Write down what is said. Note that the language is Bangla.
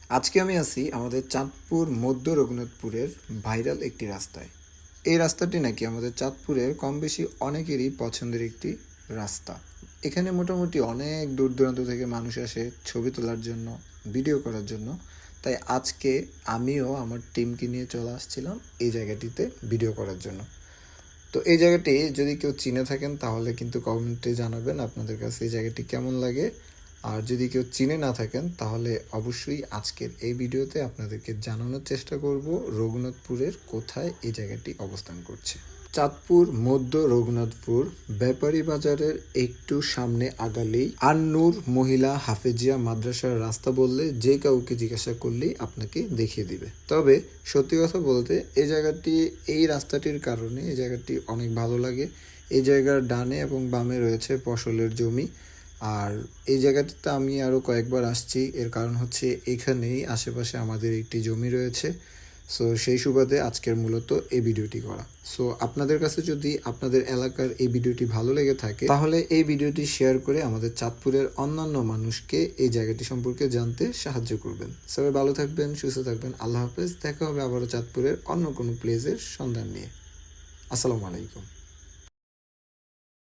আজকে আমি আছি আমাদের চাঁদপুর মধ্য রঘুনাথপুরের ভাইরাল একটি রাস্তায়। এই রাস্তাটি নাকি আমাদের চাঁদপুরের কম বেশি অনেকেরই পছন্দের একটি রাস্তা। এখানে মোটামুটি অনেক দূর দূরান্ত থেকে মানুষ আসে ছবি তোলার জন্য, ভিডিও করার জন্য। তাই আজকে আমিও আমার টিমকে নিয়ে চলে আসছিলাম এই জায়গাটিতে ভিডিও করার জন্য। তো এই জায়গাটি যদি কেউ চিনে থাকেন তাহলে কিন্তু কমেন্টে জানাবেন আপনাদের কাছে এই জায়গাটি কেমন লাগে। আর যদি কেউ চিনে না থাকেন তাহলে অবশ্যই আজকের এই ভিডিওতে আপনাদেরকে জানানোর চেষ্টা করব রঘুনাথপুরের কোথায় এই জায়গাটি অবস্থান করছে। চাঁদপুর মধ্য রঘুনাথপুর ব্যাপারী বাজারের একটু সামনে আগালেই আন্নুর মহিলা হাফেজিয়া মাদ্রাসার রাস্তা বললে যে কাউকে জিজ্ঞাসা করলেই আপনাকে দেখিয়ে দিবে। তবে সত্যি কথা বলতে এই জায়গাটি, এই রাস্তাটির কারণে এই জায়গাটি অনেক ভালো লাগে। এই জায়গার ডানে এবং বামে রয়েছে ফসলের জমি। আর এই জায়গাটিতে আমি আরও কয়েকবার আসছি, এর কারণ হচ্ছে এখানেই আশেপাশে আমাদের একটি জমি রয়েছে। সো সেই সুবাদে আজকের মূলত এই ভিডিওটি করা। সো আপনাদের কাছে যদি আপনাদের এলাকার এই ভিডিওটি ভালো লেগে থাকে তাহলে এই ভিডিওটি শেয়ার করে আমাদের চাঁদপুরের অন্যান্য মানুষকে এই জায়গাটি সম্পর্কে জানতে সাহায্য করবেন। সবাই ভালো থাকবেন, সুস্থ থাকবেন। আল্লাহ হাফেজ। দেখা হবে আবারও চাঁদপুরের অন্য কোনো প্লেসের সন্ধান নিয়ে। আসসালামু আলাইকুম।